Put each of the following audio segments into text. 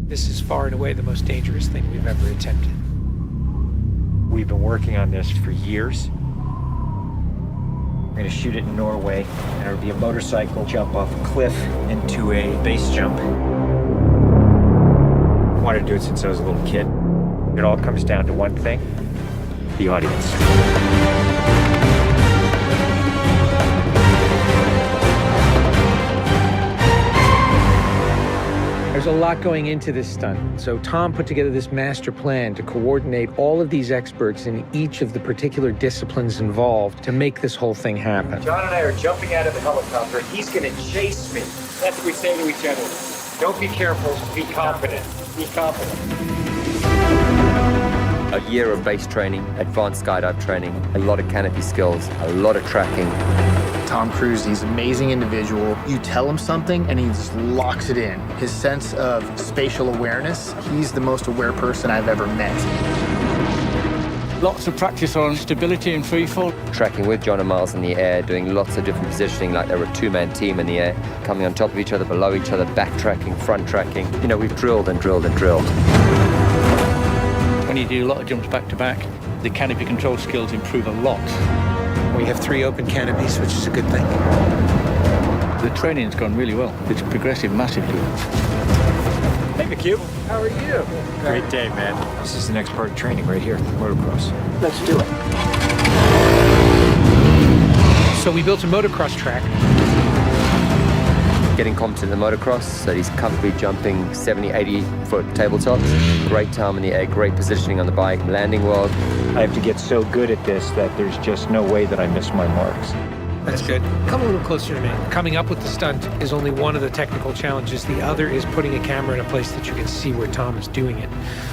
This is far and away the most dangerous thing we've ever attempted. We've been working on this for years. We're gonna shoot it in Norway, and it'll be a motorcycle jump off a cliff into a base jump. I wanted to do it since I was a little kid. It all comes down to one thing: the audience. There's a lot going into this stunt, so Tom put together this master plan to coordinate all of these experts in each of the particular disciplines involved to make this whole thing happen. John and I are jumping out of the helicopter. He's gonna chase me. That's what we say to each other. Don't be careful, be confident. Be confident. A year of base training, advanced skydive training, a lot of canopy skills, a lot of tracking. Tom Cruise, he's an amazing individual. You tell him something and he just locks it in. His sense of spatial awareness, he's the most aware person I've ever met. Lots of practice on stability and freefall. Tracking with John and Miles in the air, doing lots of different positioning like they were a two-man team in the air, coming on top of each other, below each other, backtracking, front tracking. You know, we've drilled and drilled and drilled. When you do a lot of jumps back to back, the canopy control skills improve a lot. We have 3 open canopies, which is a good thing. The training's gone really well. It's progressive massively. Hey, McHugh. How are you? Great day, man. This is the next part of training right here, motocross. Let's do it. So we built a motocross track. Getting competent in the motocross, so he's comfortably jumping 70, 80-foot tabletops. Great time in the air, great positioning on the bike, landing well. I have to get so good at this that there's just no way that I miss my marks. That's good. Come a little closer to me. Coming up with the stunt is only one of the technical challenges. The other is putting a camera in a place that you can see where Tom is doing it.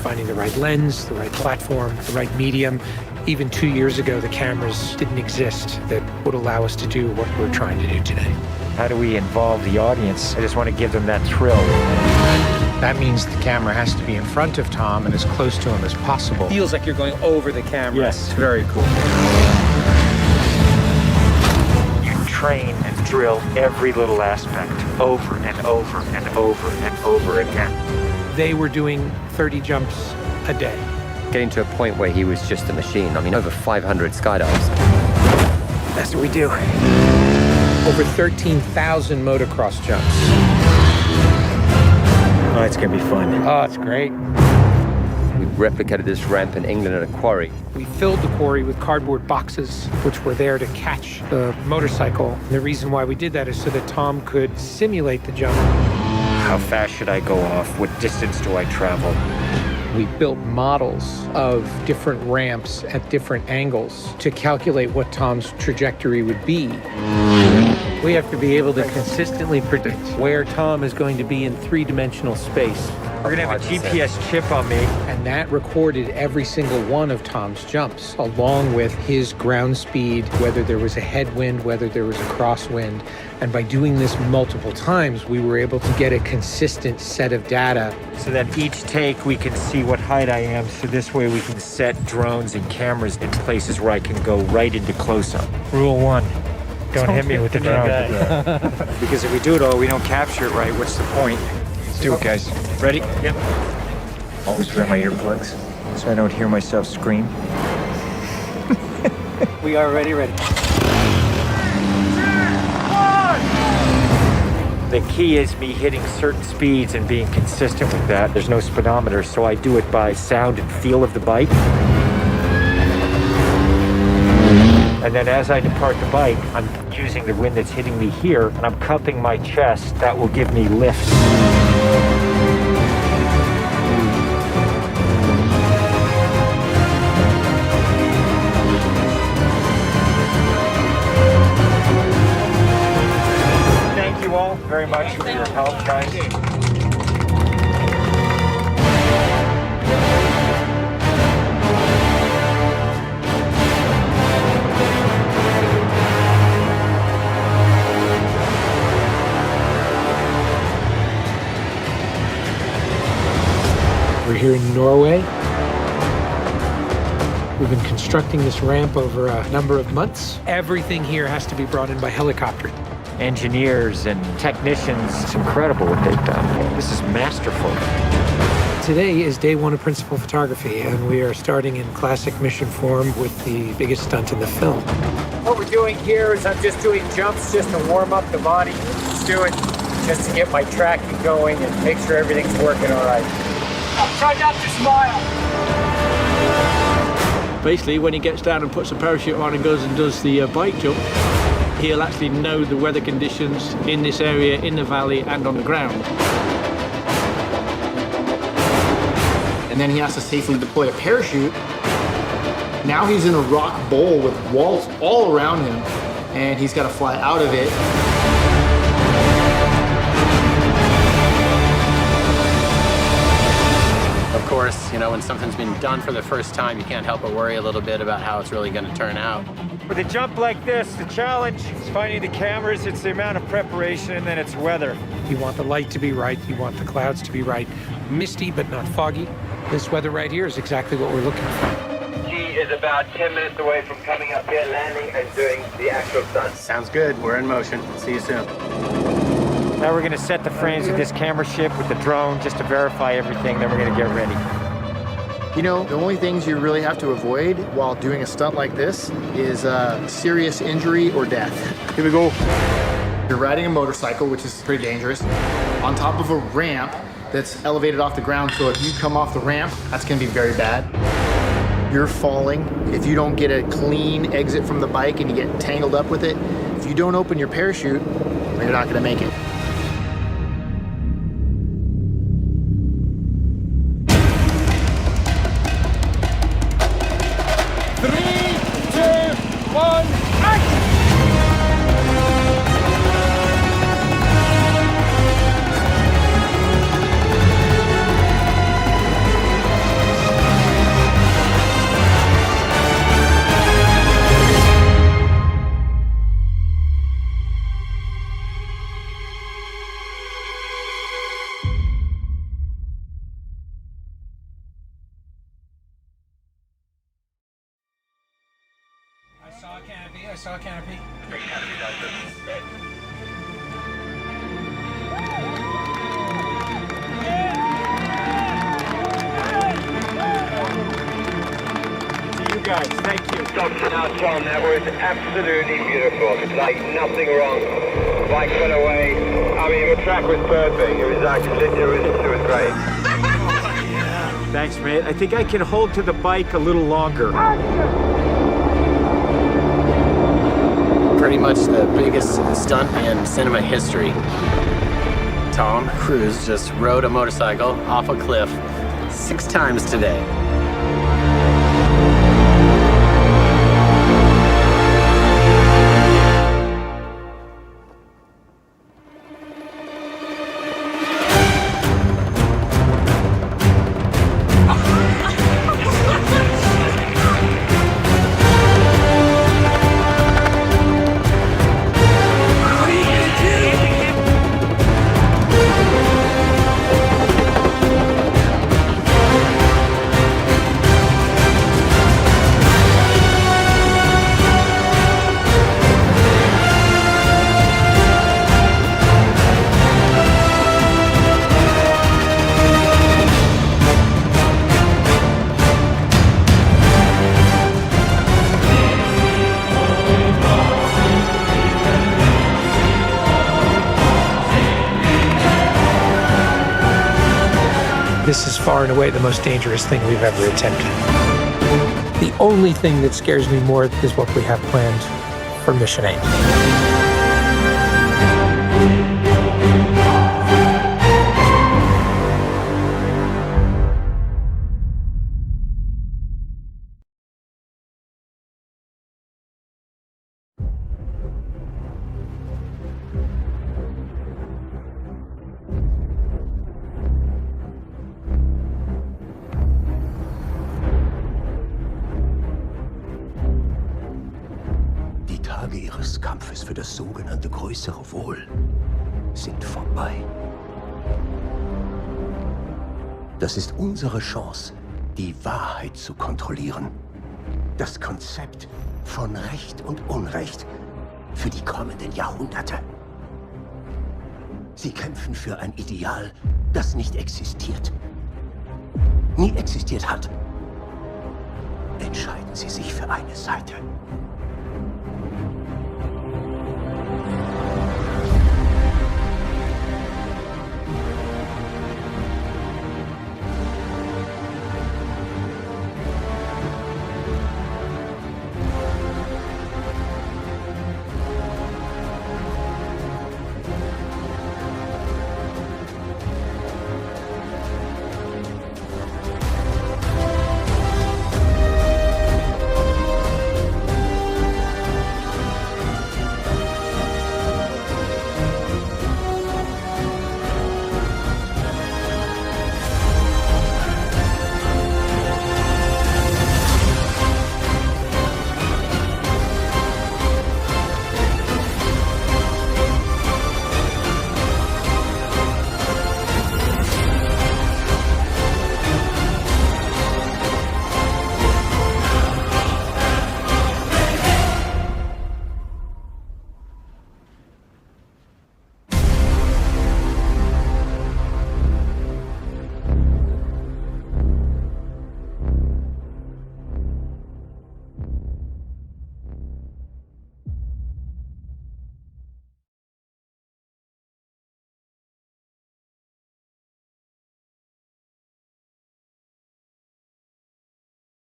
Finding the right lens, the right platform, the right medium. Even 2 years ago, the cameras didn't exist that would allow us to do what we're trying to do today. How do we involve the audience? I just want to give them that thrill. That means the camera has to be in front of Tom and as close to him as possible. Feels like you're going over the camera. Yes, very cool. You train and drill every little aspect over and over and over and over again. They were doing 30 jumps a day. Getting to a point where he was just a machine. I mean, over 500 skydives. That's what we do. Over 13,000 motocross jumps. Oh, it's gonna be fun. Oh, it's great. We replicated this ramp in England at a quarry. We filled the quarry with cardboard boxes, which were there to catch the motorcycle. And the reason why we did that is so that Tom could simulate the jump. How fast should I go off? What distance do I travel? We built models of different ramps at different angles to calculate what Tom's trajectory would be. We have to be able to consistently predict where Tom is going to be in 3-dimensional space. We're gonna have a GPS chip on me. And that recorded every single one of Tom's jumps, along with his ground speed, whether there was a headwind, whether there was a crosswind. And by doing this multiple times, we were able to get a consistent set of data. So that each take we can see what height I am, so this way we can set drones and cameras in places where I can go right into close-up. Rule 1, don't hit me with the drone. Because if we do it all, we don't capture it right, what's the point? Let's do it, guys. Ready? Yep. Always wear my earplugs so I don't hear myself scream. We are ready. The key is me hitting certain speeds and being consistent with that. There's no speedometer, so I do it by sound and feel of the bike. And then as I depart the bike, I'm using the wind that's hitting me here, and I'm cupping my chest. That will give me lift. Thank you all very much for your help, guys. We're here in Norway. We've been constructing this ramp over a number of months. Everything here has to be brought in by helicopter. Engineers and technicians, it's incredible what they've done. This is masterful. Today is day one of principal photography, and we are starting in classic mission form with the biggest stunt in the film. What we're doing here is I'm just doing jumps just to warm up the body. Just do it just to get my tracking going and make sure everything's working all right. Try not to smile. Basically, when he gets down and puts a parachute on and goes and does the bike jump, he'll actually know the weather conditions in this area, in the valley, and on the ground. And then he has to safely deploy a parachute. Now he's in a rock bowl with walls all around him, and he's got to fly out of it. Of course, you know, when something's been done for the first time, you can't help but worry a little bit about how it's really going to turn out. With a jump like this, the challenge is finding the cameras, it's the amount of preparation, and then it's weather. You want the light to be right, you want the clouds to be right. Misty, but not foggy. This weather right here is exactly what we're looking for. He is about 10 minutes away from coming up here, landing, and doing the actual stunt. Sounds good. We're in motion. See you soon. Now we're gonna set the frames of this camera ship with the drone just to verify everything, then we're gonna get ready. You know, the only things you really have to avoid while doing a stunt like this is serious injury or death. Here we go. You're riding a motorcycle, which is pretty dangerous, on top of a ramp that's elevated off the ground, so if you come off the ramp, that's gonna be very bad. You're falling. If you don't get a clean exit from the bike and you get tangled up with it, if you don't open your parachute, you're not gonna make it. I saw a canopy. See you guys, thank you. Stops now, Tom. That was absolutely beautiful. It's like nothing wrong. Bike went away. I mean, the track was perfect. It was actually, it was great. Thanks, mate. I think I can hold to the bike a little longer. Pretty much the biggest stunt in cinema history. Tom Cruise just rode a motorcycle off a cliff 6 times today. This is far and away the most dangerous thing we've ever attempted. The only thing that scares me more is what we have planned for Mission 8. Ihres Kampfes für das sogenannte größere Wohl sind vorbei. Das ist unsere Chance, die Wahrheit zu kontrollieren. Das Konzept von Recht und Unrecht für die kommenden Jahrhunderte. Sie kämpfen für ein Ideal, das nicht existiert. nie existiert hat. Entscheiden Sie sich für eine Seite.